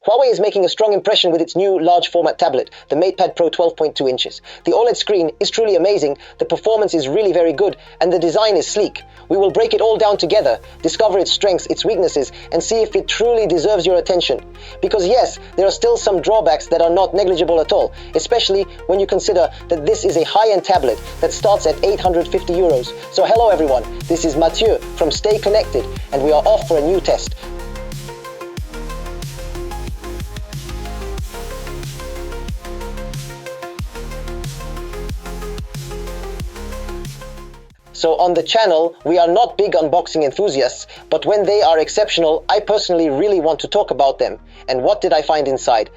Huawei is making a strong impression with its new large format tablet, the MatePad Pro 12.2 inches. The OLED screen is truly amazing, the performance is really very good, and the design is sleek. We will break it all down together, discover its strengths, its weaknesses, and see if it truly deserves your attention. Because yes, there are still some drawbacks that are not negligible at all, especially when you consider that this is a high-end tablet that starts at 850 euros. So hello everyone, this is Mathieu from Stay Connected, and we are off for a new test. So on the channel, we are not big unboxing enthusiasts, but when they are exceptional, I personally really want to talk about them. And what did I find inside?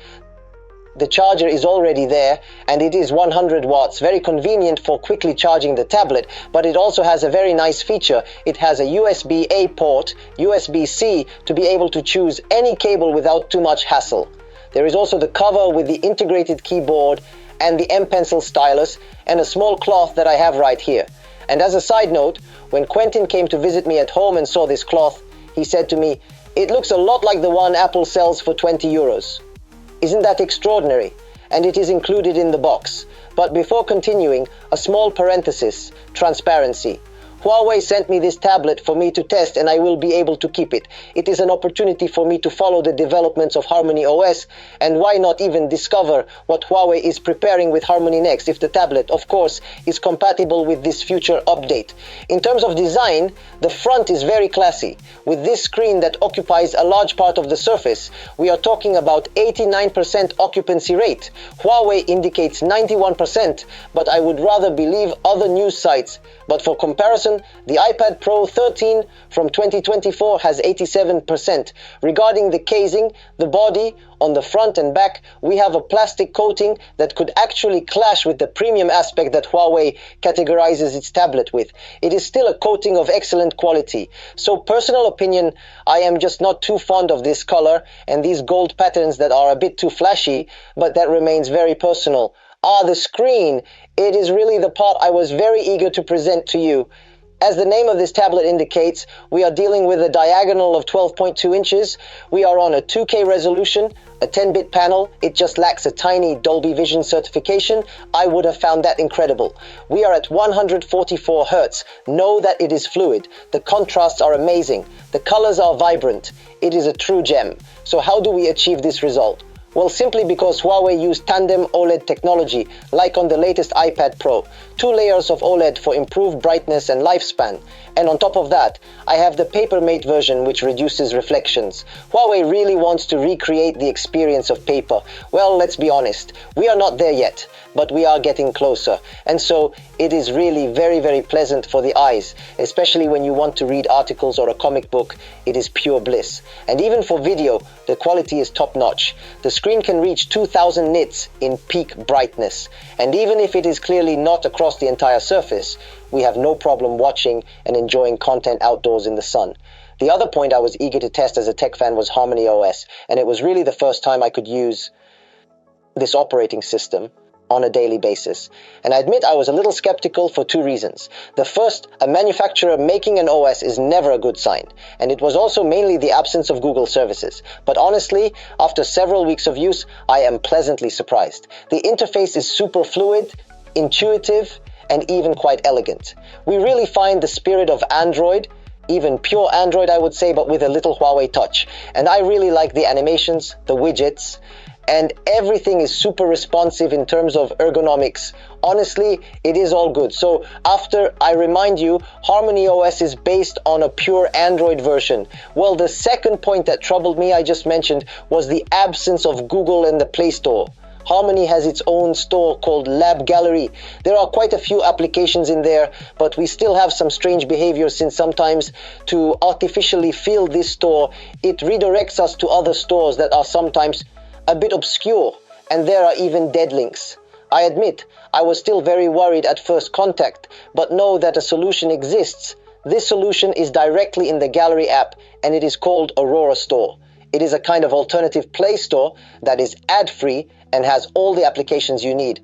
The charger is already there, and it is 100 watts, very convenient for quickly charging the tablet, but it also has a very nice feature. It has a USB-A port, USB-C to be able to choose any cable without too much hassle. There is also the cover with the integrated keyboard and the M Pencil stylus, and a small cloth that I have right here. And as a side note, when Quentin came to visit me at home and saw this cloth, he said to me, "It looks a lot like the one Apple sells for 20 euros. Isn't that extraordinary? And it is included in the box. But before continuing, a small parenthesis, transparency. Huawei sent me this tablet for me to test, and I will be able to keep it. It is an opportunity for me to follow the developments of HarmonyOS, and why not even discover what Huawei is preparing with Harmony next, if the tablet, of course, is compatible with this future update. In terms of design, the front is very classy. With this screen that occupies a large part of the surface, we are talking about 89% occupancy rate. Huawei indicates 91%, but I would rather believe other news sites. But for comparison, the iPad Pro 13 from 2024 has 87%. Regarding the casing, the body, on the front and back, we have a plastic coating that could actually clash with the premium aspect that Huawei categorizes its tablet with. It is still a coating of excellent quality. So personal opinion, I am just not too fond of this color and these gold patterns that are a bit too flashy, but that remains very personal. The screen. It is really the part I was very eager to present to you. As the name of this tablet indicates, we are dealing with a diagonal of 12.2 inches. We are on a 2K resolution, a 10-bit panel. It just lacks a tiny Dolby Vision certification. I would have found that incredible. We are at 144 Hz. Know that it is fluid. The contrasts are amazing. The colors are vibrant. It is a true gem. So how do we achieve this result? Well, simply because Huawei used tandem OLED technology, like on the latest iPad Pro. 2 layers of OLED for improved brightness and lifespan. And on top of that, I have the Papermate version, which reduces reflections. Huawei really wants to recreate the experience of paper. Well, let's be honest, we are not there yet, but we are getting closer. And so it is really very, very pleasant for the eyes, especially when you want to read articles or a comic book. It is pure bliss. And even for video, the quality is top-notch. The screen can reach 2000 nits in peak brightness. And even if it is clearly not across the entire surface, we have no problem watching and enjoying content outdoors in the sun. The other point I was eager to test as a tech fan was HarmonyOS, and it was really the first time I could use this operating system on a daily basis. And I admit I was a little skeptical for 2 reasons. The first, a manufacturer making an OS is never a good sign, and it was also mainly the absence of Google services. But honestly, after several weeks of use, I am pleasantly surprised. The interface is super fluid, intuitive, and even quite elegant. We really find the spirit of Android, even pure Android I would say, but with a little Huawei touch. And I really like the animations, the widgets, and everything is super responsive in terms of ergonomics. Honestly, it is all good. So after I remind you, HarmonyOS is based on a pure Android version. Well, the second point that troubled me, I just mentioned, was the absence of Google and the Play Store. Harmony has its own store called Lab Gallery. There are quite a few applications in there, but we still have some strange behavior, since sometimes to artificially fill this store, it redirects us to other stores that are sometimes a bit obscure, and there are even dead links. I admit, I was still very worried at first contact, but know that a solution exists. This solution is directly in the Gallery app, and it is called Aurora Store. It is a kind of alternative Play Store that is ad-free and has all the applications you need.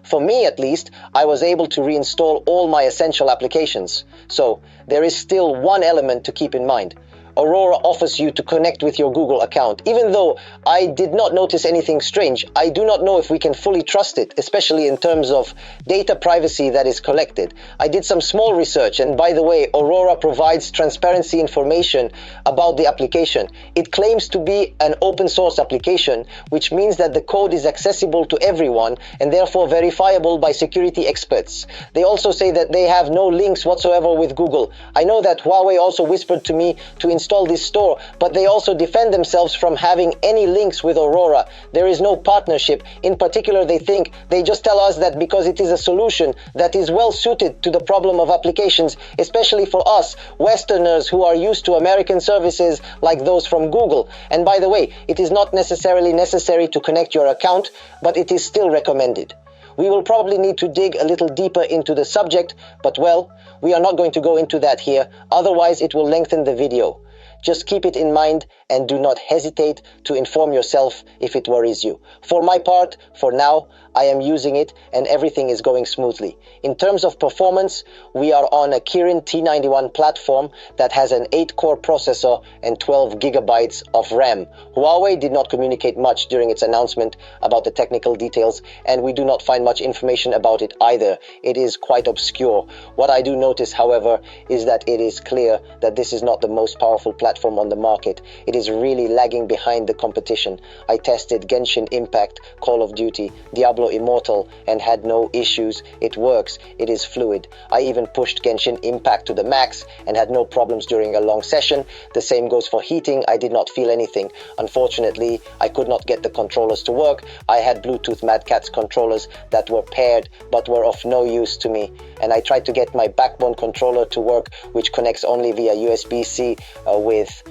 For me at least, I was able to reinstall all my essential applications. So there is still one element to keep in mind. Aurora offers you to connect with your Google account. Even though I did not notice anything strange, I do not know if we can fully trust it, especially in terms of data privacy that is collected. I did some small research, and by the way, Aurora provides transparency information about the application. It claims to be an open source application, which means that the code is accessible to everyone and therefore verifiable by security experts. They also say that they have no links whatsoever with Google. I know that Huawei also whispered to me to install this store, but they also defend themselves from having any links with Aurora. There is no partnership. In particular, they just tell us that because it is a solution that is well suited to the problem of applications, especially for us Westerners who are used to American services like those from Google. And by the way, it is not necessarily necessary to connect your account, but it is still recommended. We will probably need to dig a little deeper into the subject, but well, we are not going to go into that here, otherwise it will lengthen the video. Just keep it in mind and do not hesitate to inform yourself if it worries you. For my part, for now, I am using it and everything is going smoothly. In terms of performance, we are on a Kirin T91 platform that has an 8-core processor and 12 gigabytes of RAM. Huawei did not communicate much during its announcement about the technical details, and we do not find much information about it either. It is quite obscure. What I do notice, however, is that it is clear that this is not the most powerful platform on the market. It is really lagging behind the competition. I tested Genshin Impact, Call of Duty, Diablo Immortal, and had no issues. It works. It is fluid. I even pushed Genshin Impact to the max and had no problems during a long session. The same goes for heating. I did not feel anything. Unfortunately, I could not get the controllers to work. I had Bluetooth Mad Catz controllers that were paired but were of no use to me. And I tried to get my Backbone controller to work, which connects only via USB-C with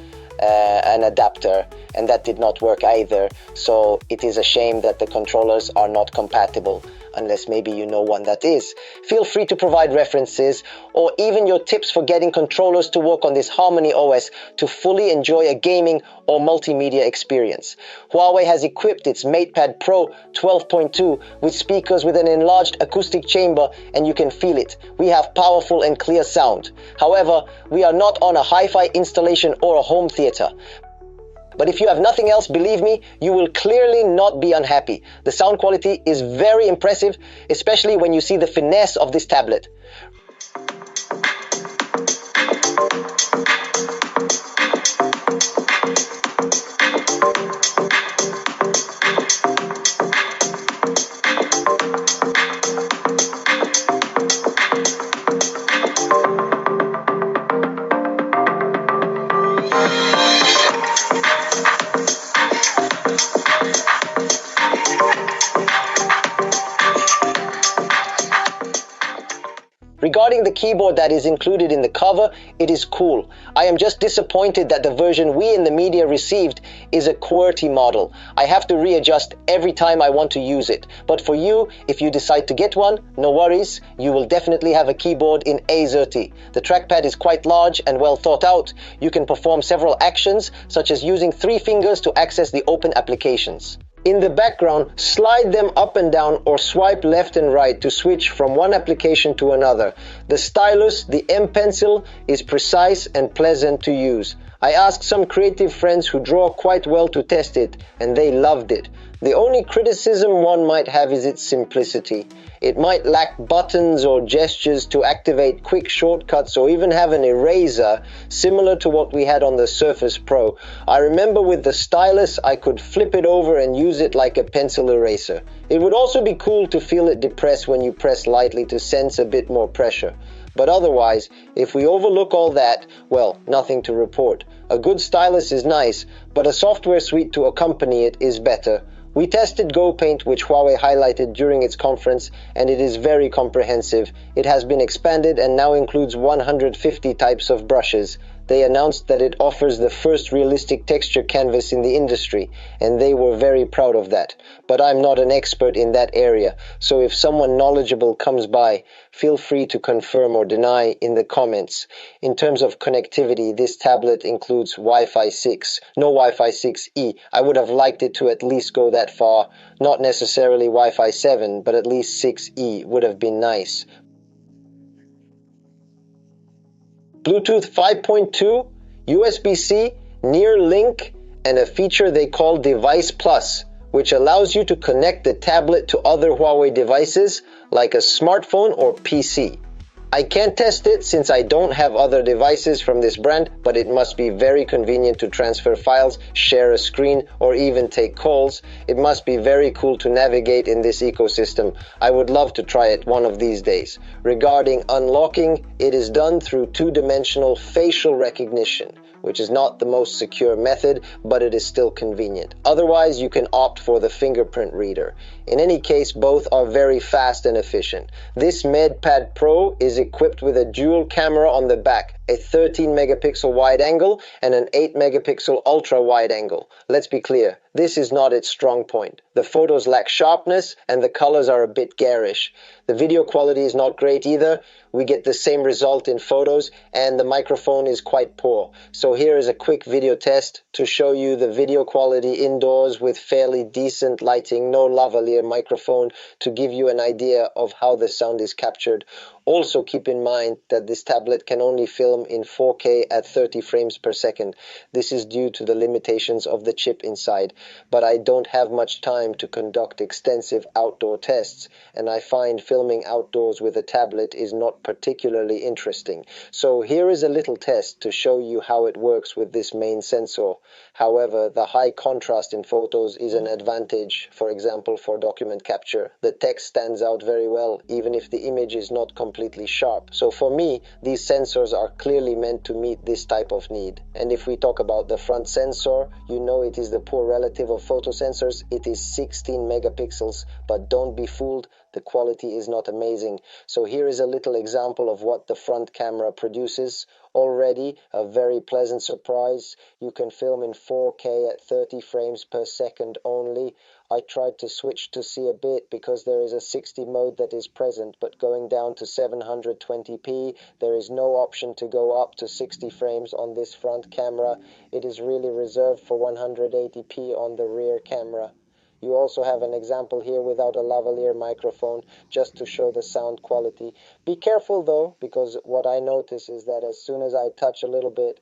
an adapter, and that did not work either. So it is a shame that the controllers are not compatible, unless maybe you know one that is. Feel free to provide references or even your tips for getting controllers to work on this HarmonyOS to fully enjoy a gaming or multimedia experience. Huawei has equipped its MatePad Pro 12.2 with speakers with an enlarged acoustic chamber, and you can feel it. We have powerful and clear sound. However, we are not on a hi-fi installation or a home theater. But if you have nothing else, believe me, you will clearly not be unhappy. The sound quality is very impressive, especially when you see the finesse of this tablet. Regarding the keyboard that is included in the cover, it is cool. I am just disappointed that the version we in the media received is a QWERTY model. I have to readjust every time I want to use it. But for you, if you decide to get one, no worries, you will definitely have a keyboard in A30. The trackpad is quite large and well thought out. You can perform several actions, such as using 3 fingers to access the open applications. In the background, slide them up and down or swipe left and right to switch from one application to another. The stylus, the M Pencil, is precise and pleasant to use. I asked some creative friends who draw quite well to test it, and they loved it. The only criticism one might have is its simplicity. It might lack buttons or gestures to activate quick shortcuts or even have an eraser similar to what we had on the Surface Pro. I remember with the stylus I could flip it over and use it like a pencil eraser. It would also be cool to feel it depress when you press lightly to sense a bit more pressure. But otherwise, if we overlook all that, well, nothing to report. A good stylus is nice, but a software suite to accompany it is better. We tested GoPaint, which Huawei highlighted during its conference, and it is very comprehensive. It has been expanded and now includes 150 types of brushes. They announced that it offers the first realistic texture canvas in the industry, and they were very proud of that. But I'm not an expert in that area, so if someone knowledgeable comes by, feel free to confirm or deny in the comments. In terms of connectivity, this tablet includes Wi-Fi 6, no Wi-Fi 6E. I would have liked it to at least go that far. Not necessarily Wi-Fi 7, but at least 6E would have been nice. Bluetooth 5.2? USB-C, near link, and a feature they call Device Plus, which allows you to connect the tablet to other Huawei devices like a smartphone or PC. I can't test it since I don't have other devices from this brand, but it must be very convenient to transfer files, share a screen, or even take calls. It must be very cool to navigate in this ecosystem. I would love to try it one of these days. Regarding unlocking, it is done through two-dimensional facial recognition, which is not the most secure method, but it is still convenient. Otherwise, you can opt for the fingerprint reader. In any case, both are very fast and efficient. This MatePad Pro is equipped with a dual camera on the back, a 13 megapixel wide angle and an 8 megapixel ultra wide angle. Let's be clear, this is not its strong point. The photos lack sharpness and the colors are a bit garish. The video quality is not great either. We get the same result in photos and the microphone is quite poor. So here is a quick video test to show you the video quality indoors with fairly decent lighting, no lavalier microphone, to give you an idea of how the sound is captured. Also keep in mind that this tablet can only film in 4K at 30 frames per second. This is due to the limitations of the chip inside, but I don't have much time to conduct extensive outdoor tests, and I find filming outdoors with a tablet is not particularly interesting. So here is a little test to show you how it works with this main sensor. However, the high contrast in photos is an advantage, for example, for document capture. The text stands out very well, even if the image is not completely sharp. So for me, these sensors are clearly meant to meet this type of need. And if we talk about the front sensor, you know it is the poor relative of photo sensors. It is 16 megapixels, but don't be fooled, the quality is not amazing. So here is a little example of what the front camera produces. Already a very pleasant surprise. You can film in 4K at 30 frames per second only. I tried to switch to see a bit because there is a 60 mode that is present, but going down to 720p, there is no option to go up to 60 frames on this front camera. It is really reserved for 180p on the rear camera. You also have an example here without a lavalier microphone, just to show the sound quality. Be careful though, because what I notice is that as soon as I touch a little bit,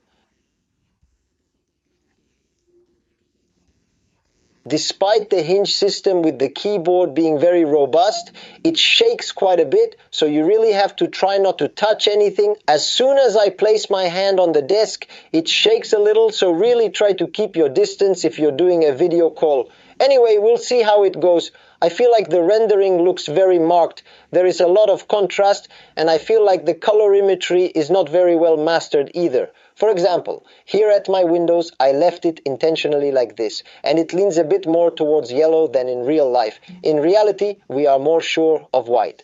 despite the hinge system with the keyboard being very robust, it shakes quite a bit, so you really have to try not to touch anything. As soon as I place my hand on the desk, it shakes a little, so really try to keep your distance if you're doing a video call. Anyway, we'll see how it goes. I feel like the rendering looks very marked. There is a lot of contrast, and I feel like the colorimetry is not very well mastered either. For example, here at my windows, I left it intentionally like this, and it leans a bit more towards yellow than in real life. In reality, we are more sure of white.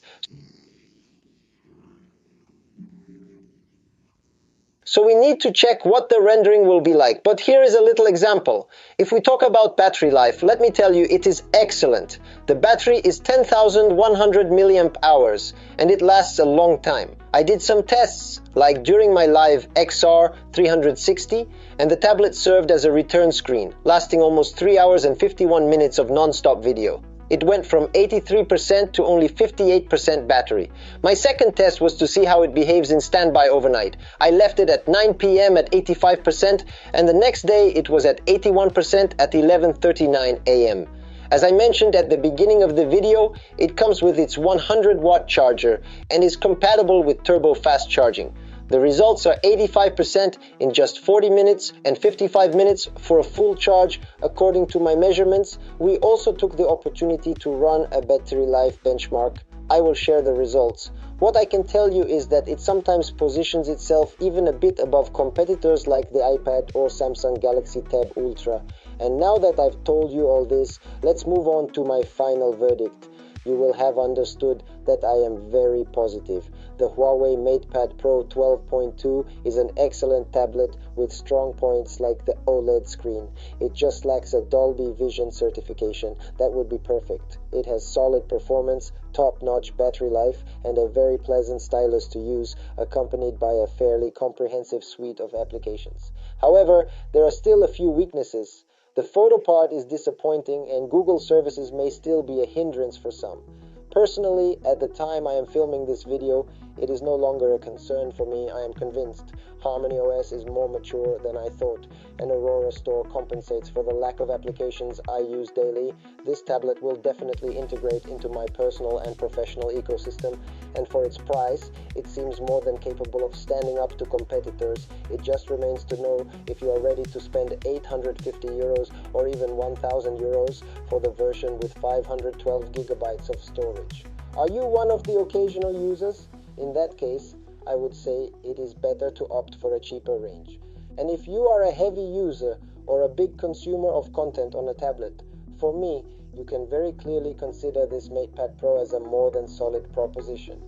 So we need to check what the rendering will be like. But here is a little example. If we talk about battery life, let me tell you, it is excellent. The battery is 10,100 milliamp hours and it lasts a long time. I did some tests, like during my live XR 360, and the tablet served as a return screen, lasting almost 3 hours and 51 minutes of non-stop video. It went from 83% to only 58% battery. My second test was to see how it behaves in standby overnight. I left it at 9 p.m. at 85%, and the next day it was at 81% at 11:39 a.m. As I mentioned at the beginning of the video, it comes with its 100-watt charger and is compatible with turbo fast charging. The results are 85% in just 40 minutes and 55 minutes for a full charge according to my measurements. We also took the opportunity to run a battery life benchmark. I will share the results. What I can tell you is that it sometimes positions itself even a bit above competitors like the iPad or Samsung Galaxy Tab Ultra. And now that I've told you all this, let's move on to my final verdict. You will have understood that I am very positive. The Huawei MatePad Pro 12.2 is an excellent tablet with strong points like the OLED screen. It just lacks a Dolby Vision certification. That would be perfect. It has solid performance, top-notch battery life, and a very pleasant stylus to use, accompanied by a fairly comprehensive suite of applications. However, there are still a few weaknesses. The photo part is disappointing and Google services may still be a hindrance for some. Personally, at the time I am filming this video, it is no longer a concern for me, I am convinced. HarmonyOS is more mature than I thought, and Aurora Store compensates for the lack of applications I use daily. This tablet will definitely integrate into my personal and professional ecosystem, and for its price, it seems more than capable of standing up to competitors. It just remains to know if you are ready to spend 850 euros or even 1000 euros for the version with 512 gigabytes of storage. Are you one of the occasional users? In that case, I would say it is better to opt for a cheaper range. And if you are a heavy user or a big consumer of content on a tablet, for me, you can very clearly consider this MatePad Pro as a more than solid proposition.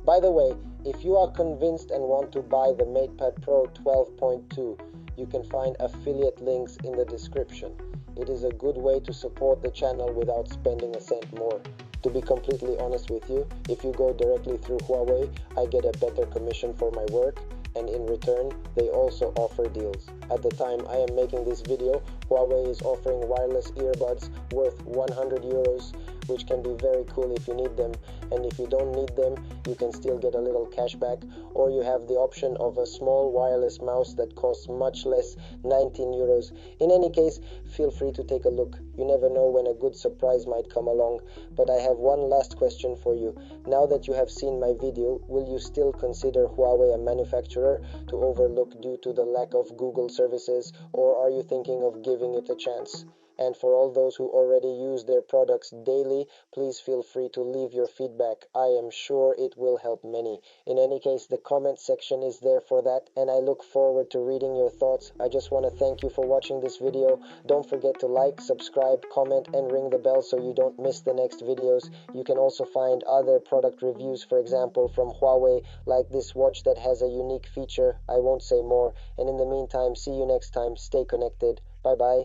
By the way, if you are convinced and want to buy the MatePad Pro 12.2, you can find affiliate links in the description. It is a good way to support the channel without spending a cent more. To be completely honest with you, if you go directly through Huawei, I get a better commission for my work, and in return, they also offer deals. At the time I am making this video, Huawei is offering wireless earbuds worth 100 euros, which can be very cool if you need them, and if you don't need them, you can still get a little cash back, or you have the option of a small wireless mouse that costs much less, 19 euros. In any case, feel free to take a look. You never know when a good surprise might come along. But I have one last question for you. Now that you have seen my video, will you still consider Huawei a manufacturer to overlook due to the lack of Google services, or are you thinking of giving it a chance? And for all those who already use their products daily, please feel free to leave your feedback. I am sure it will help many. In any case, the comment section is there for that, and I look forward to reading your thoughts. I just want to thank you for watching this video. Don't forget to like, subscribe, comment, and ring the bell so you don't miss the next videos. You can also find other product reviews, for example, from Huawei, like this watch that has a unique feature. I won't say more. And in the meantime, see you next time. Stay connected. Bye bye.